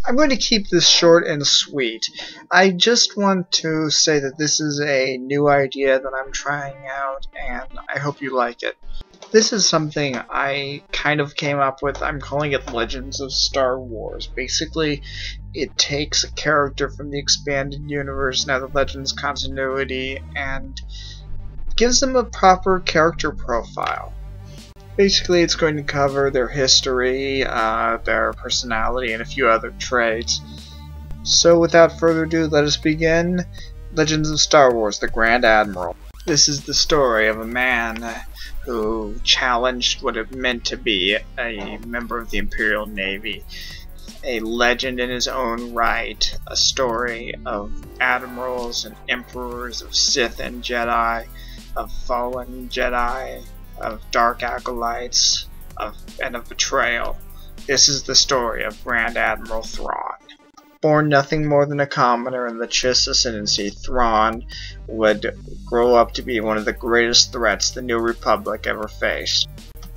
I'm going to keep this short and sweet. I just want to say that this is a new idea that I'm trying out, and I hope you like it. This is something I kind of came up with. I'm calling it Legends of Star Wars. Basically, it takes a character from the expanded universe, now the Legends continuity, and gives them a proper character profile. Basically, it's going to cover their history, their personality, and a few other traits. So without further ado, let us begin. Legends of Star Wars, the Grand Admiral. This is the story of a man who challenged what it meant to be a member of the Imperial Navy. A legend in his own right, a story of admirals and emperors, of Sith and Jedi, of fallen Jedi, of dark acolytes, and of betrayal. This is the story of Grand Admiral Thrawn. Born nothing more than a commoner in the Chiss ascendancy, Thrawn would grow up to be one of the greatest threats the New Republic ever faced.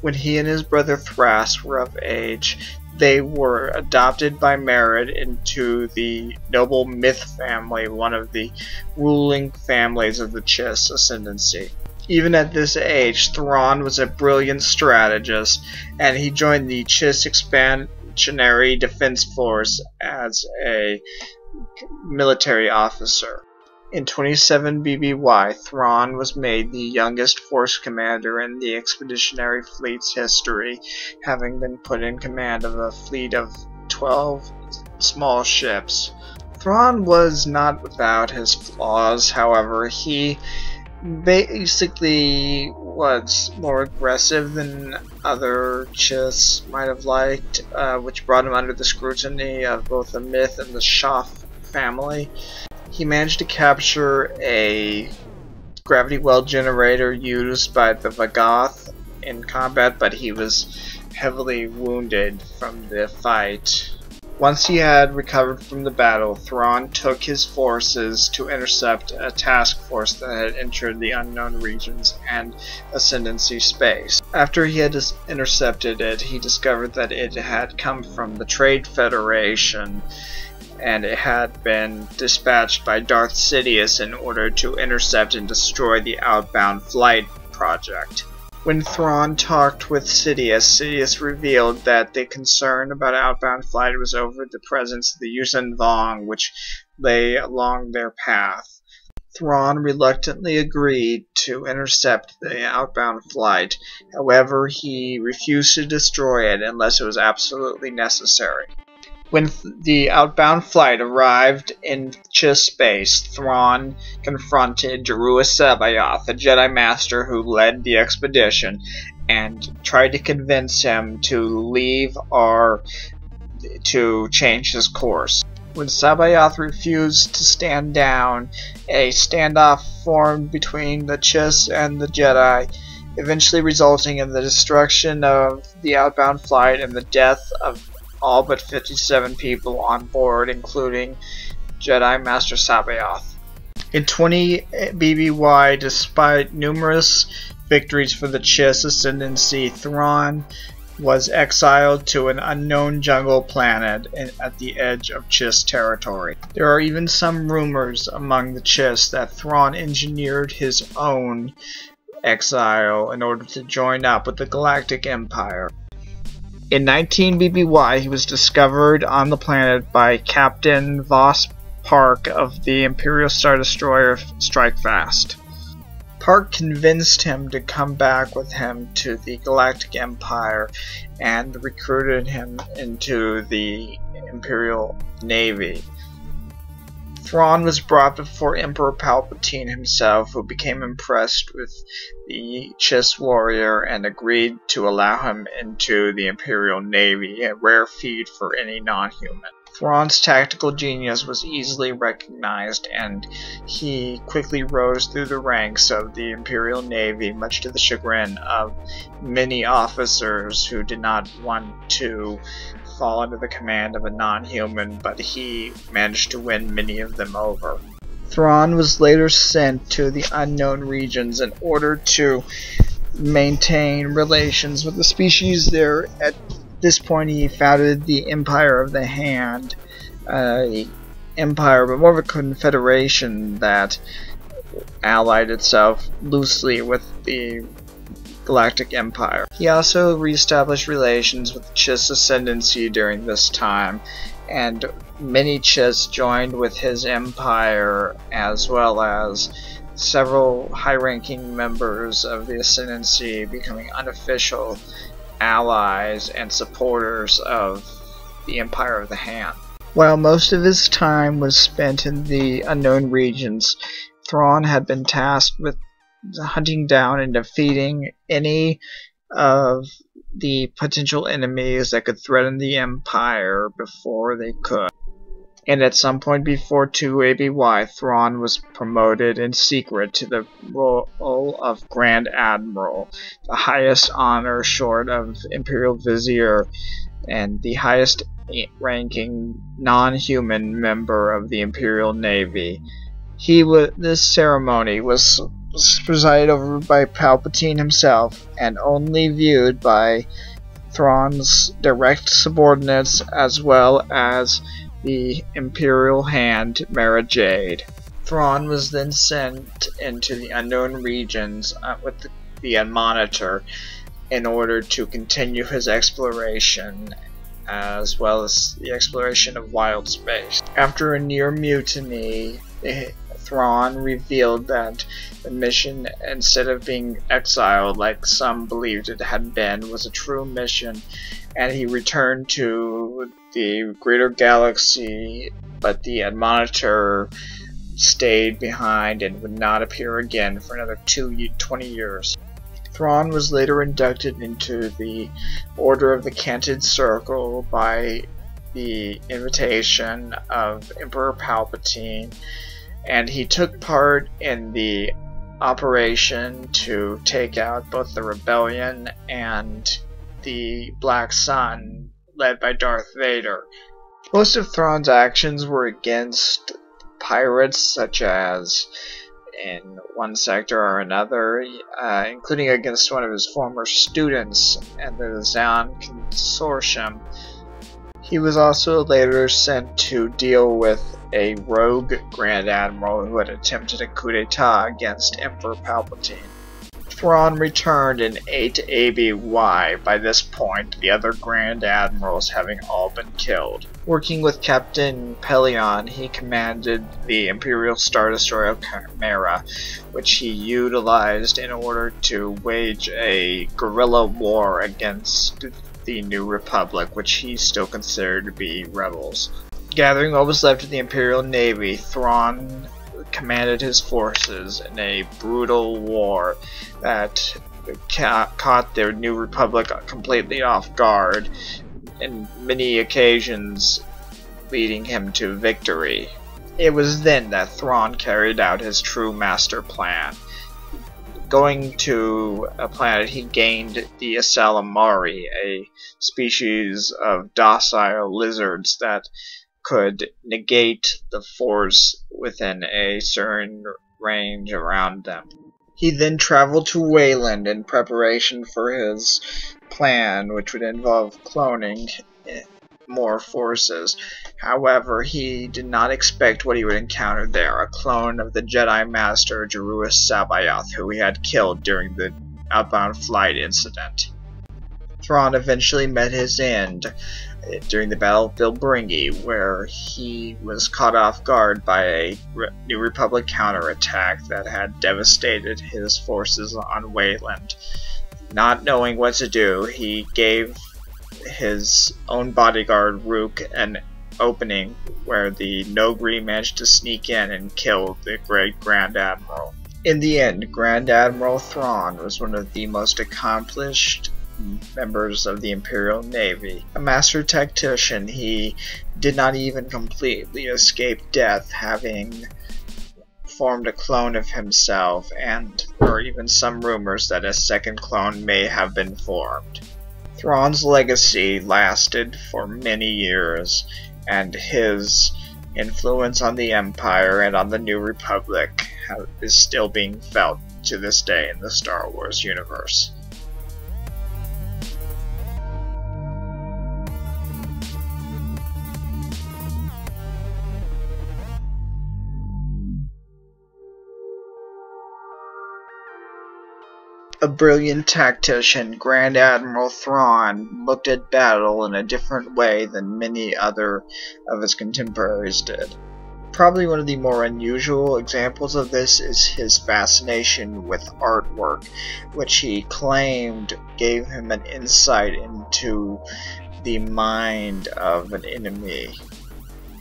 When he and his brother Thras were of age, they were adopted by marriage into the noble Myth family, one of the ruling families of the Chiss ascendancy. Even at this age, Thrawn was a brilliant strategist, and he joined the Chiss Expansionary Defense Force as a military officer. In 27 BBY, Thrawn was made the youngest force commander in the Expeditionary Fleet's history, having been put in command of a fleet of 12 small ships. Thrawn was not without his flaws, however. He basically was more aggressive than other Chiss might have liked, which brought him under the scrutiny of both the Myth and the Shoff family. He managed to capture a gravity well generator used by the Vagath in combat, but he was heavily wounded from the fight. Once he had recovered from the battle, Thrawn took his forces to intercept a task force that had entered the unknown regions and ascendancy space. After he had intercepted it, he discovered that it had come from the Trade Federation, and it had been dispatched by Darth Sidious in order to intercept and destroy the Outbound Flight project. When Thrawn talked with Sidious, Sidious revealed that the concern about Outbound Flight was over the presence of the Yuuzhan Vong, which lay along their path. Thrawn reluctantly agreed to intercept the Outbound Flight. However, he refused to destroy it unless it was absolutely necessary. When the Outbound Flight arrived in Chiss space, Thrawn confronted Jarua Sabayoth, the Jedi Master who led the expedition, and tried to convince him to leave or to change his course. When Sabayoth refused to stand down, a standoff formed between the Chiss and the Jedi, eventually resulting in the destruction of the Outbound Flight and the death of all but 57 people on board, including Jedi Master Sabayoth. In 20 BBY, despite numerous victories for the Chiss ascendancy, Thrawn was exiled to an unknown jungle planet at the edge of Chiss territory. There are even some rumors among the Chiss that Thrawn engineered his own exile in order to join up with the Galactic Empire. In 19 BBY, he was discovered on the planet by Captain Voss Park of the Imperial Star Destroyer Strikefast. Park convinced him to come back with him to the Galactic Empire and recruited him into the Imperial Navy. Thrawn was brought before Emperor Palpatine himself, who became impressed with the Chiss warrior and agreed to allow him into the Imperial Navy, a rare feat for any non-human. Thrawn's tactical genius was easily recognized, and he quickly rose through the ranks of the Imperial Navy, much to the chagrin of many officers who did not want to fall under the command of a non-human, but he managed to win many of them over. Thrawn was later sent to the unknown regions in order to maintain relations with the species there. At this point, he founded the Empire of the Hand, empire, but more of a confederation that allied itself loosely with the Galactic Empire. He also reestablished relations with the Chiss Ascendancy during this time, and many Chiss joined with his empire, as well as several high-ranking members of the Ascendancy becoming unofficial allies and supporters of the Empire of the Hand. While most of his time was spent in the unknown regions, Thrawn had been tasked with hunting down and defeating any of the potential enemies that could threaten the Empire before they could. And at some point before 2 ABY, Thrawn was promoted in secret to the role of Grand Admiral, the highest honor short of Imperial Vizier, and the highest ranking non-human member of the Imperial Navy. This ceremony was presided over by Palpatine himself, and only viewed by Thrawn's direct subordinates as well as the Imperial Hand, Mara Jade. Thrawn was then sent into the unknown regions with the Monitor in order to continue his exploration, as well as the exploration of wild space. After a near mutiny, Thrawn revealed that the mission, instead of being exiled like some believed it had been, was a true mission, and he returned to the greater galaxy, but the Monitor stayed behind and would not appear again for another 20 years. Thrawn was later inducted into the Order of the Canted Circle by the invitation of Emperor Palpatine, and he took part in the operation to take out both the Rebellion and the Black Sun, led by Darth Vader. Most of Thrawn's actions were against pirates, such as in one sector or another, including against one of his former students and the Zan Consortium. He was also later sent to deal with a rogue Grand Admiral who had attempted a coup d'etat against Emperor Palpatine. Thrawn returned in 8 ABY. By this point, the other Grand Admirals having all been killed. Working with Captain Pelion, he commanded the Imperial Star Destroyer Chimera, which he utilized in order to wage a guerrilla war against the New Republic, which he still considered to be rebels. Gathering what was left of the Imperial Navy, Thrawn commanded his forces in a brutal war that caught the New Republic completely off guard, in many occasions leading him to victory. It was then that Thrawn carried out his true master plan. Going to a planet, he gained the Asalamari, a species of docile lizards that could negate the force within a certain range around them. He then traveled to Wayland in preparation for his plan, which would involve cloning more forces. However, he did not expect what he would encounter there, a clone of the Jedi Master Jeruis Sabayoth, who he had killed during the outbound flight incident. Thrawn eventually met his end during the Battle of Bilbringi, where he was caught off guard by a New Republic counterattack that had devastated his forces on Wayland. Not knowing what to do, he gave his own bodyguard Rook an opening where the Nogri managed to sneak in and kill the great Grand Admiral. In the end, Grand Admiral Thrawn was one of the most accomplished members of the Imperial Navy. A master tactician, he did not even completely escape death, having formed a clone of himself, and there are even some rumors that a second clone may have been formed. Thrawn's legacy lasted for many years, and his influence on the Empire and on the New Republic is still being felt to this day in the Star Wars universe. A brilliant tactician, Grand Admiral Thrawn looked at battle in a different way than many other of his contemporaries did. Probably one of the more unusual examples of this is his fascination with artwork, which he claimed gave him an insight into the mind of an enemy.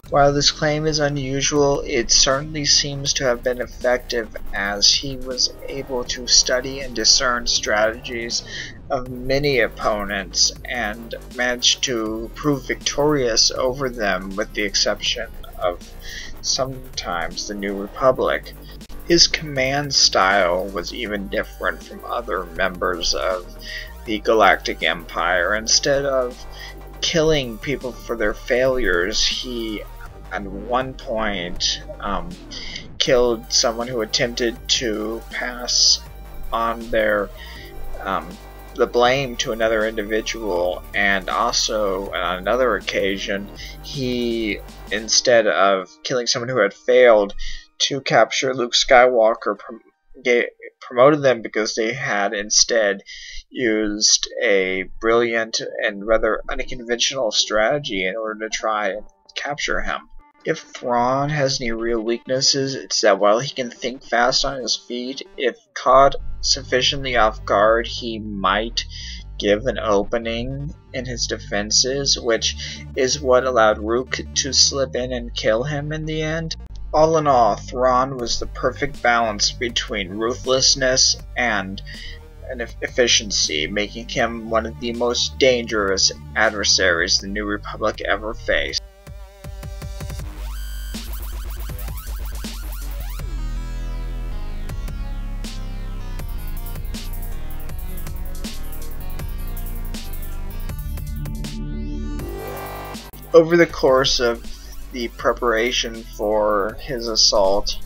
While this claim is unusual, it certainly seems to have been effective, as he was able to study and discern strategies of many opponents and managed to prove victorious over them, with the exception of sometimes the New Republic. His command style was even different from other members of the Galactic Empire. Instead of killing people for their failures, he at one point killed someone who attempted to pass on the blame to another individual, and also on another occasion he, instead of killing someone who had failed to capture Luke Skywalker, promoted them because they had instead used a brilliant and rather unconventional strategy in order to try and capture him. If Thrawn has any real weaknesses, it's that while he can think fast on his feet, if caught sufficiently off guard, he might give an opening in his defenses, which is what allowed Rook to slip in and kill him in the end. All in all, Thrawn was the perfect balance between ruthlessness and efficiency, making him one of the most dangerous adversaries the New Republic ever faced. Over the course of the preparation for his assault,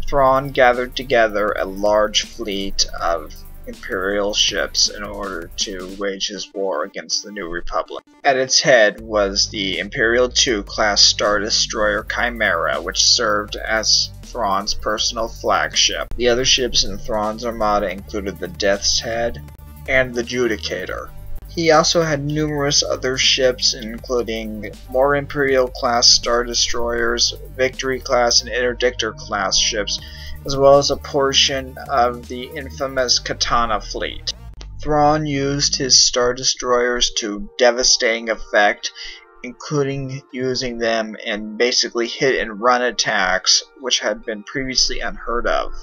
Thrawn gathered together a large fleet of Imperial ships in order to wage his war against the New Republic. At its head was the Imperial II class Star Destroyer Chimera, which served as Thrawn's personal flagship. The other ships in Thrawn's armada included the Death's Head and the Judicator. He also had numerous other ships, including more Imperial-class Star Destroyers, Victory-class and Interdictor class ships, as well as a portion of the infamous Katana fleet. Thrawn used his Star Destroyers to devastating effect, including using them in basically hit-and-run attacks, which had been previously unheard of.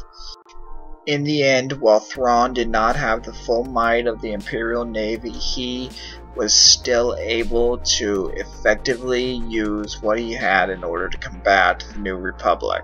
In the end, while Thrawn did not have the full might of the Imperial Navy, he was still able to effectively use what he had in order to combat the New Republic.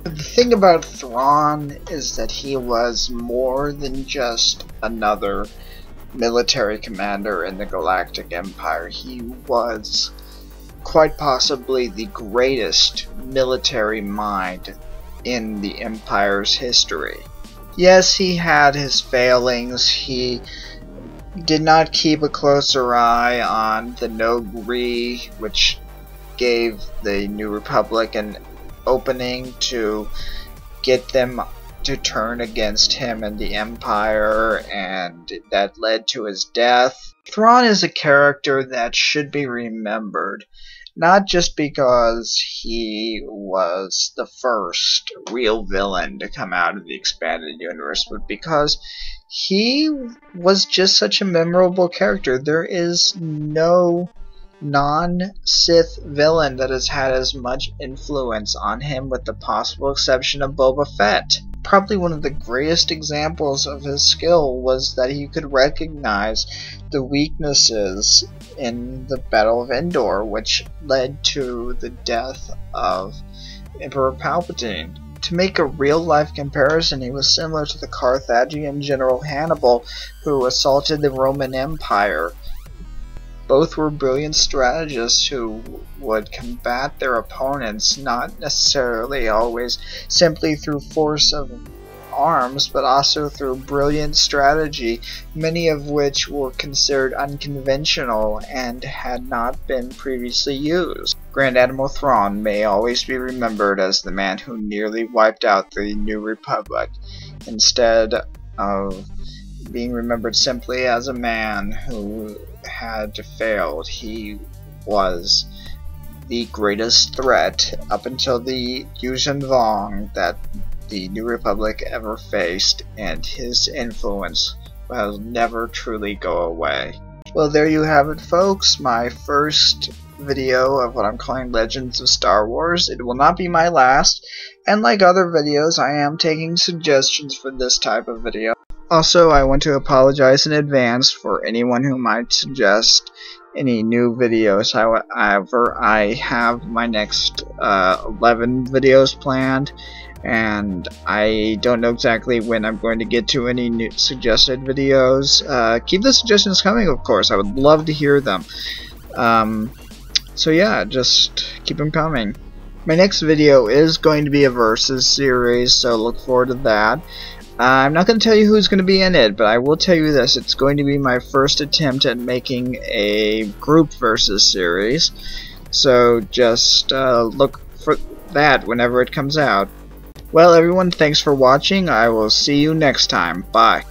The thing about Thrawn is that he was more than just another military commander in the Galactic Empire. He was quite possibly the greatest military mind in the Empire's history. Yes, he had his failings. He did not keep a closer eye on the Noghri, which gave the New Republic an opening to get them to turn against him and the Empire, and that led to his death. Thrawn is a character that should be remembered, not just because he was the first real villain to come out of the expanded universe, but because he was just such a memorable character. There is no non-Sith villain that has had as much influence on him, with the possible exception of Boba Fett. Probably one of the greatest examples of his skill was that he could recognize the weaknesses in the Battle of Endor, which led to the death of Emperor Palpatine. To make a real-life comparison, he was similar to the Carthaginian general Hannibal, who assaulted the Roman Empire. Both were brilliant strategists who would combat their opponents, not necessarily always simply through force of arms, but also through brilliant strategy, many of which were considered unconventional and had not been previously used. Grand Admiral Thrawn may always be remembered as the man who nearly wiped out the New Republic, instead of being remembered simply as a man who had failed. He was the greatest threat up until the Yuuzhan Vong that the New Republic ever faced, and his influence will never truly go away. Well, there you have it, folks, my first video of what I'm calling Legends of Star Wars. It will not be my last, and like other videos, I am taking suggestions for this type of video. Also, I want to apologize in advance for anyone who might suggest any new videos. However, I have my next 11 videos planned, and I don't know exactly when I'm going to get to any new suggested videos. Keep the suggestions coming, of course. I would love to hear them. So yeah, just keep them coming. My next video is going to be a versus series, so look forward to that. I'm not going to tell you who's going to be in it, but I will tell you this: it's going to be my first attempt at making a group versus series, so just look for that whenever it comes out. Well, everyone, thanks for watching. I will see you next time. Bye.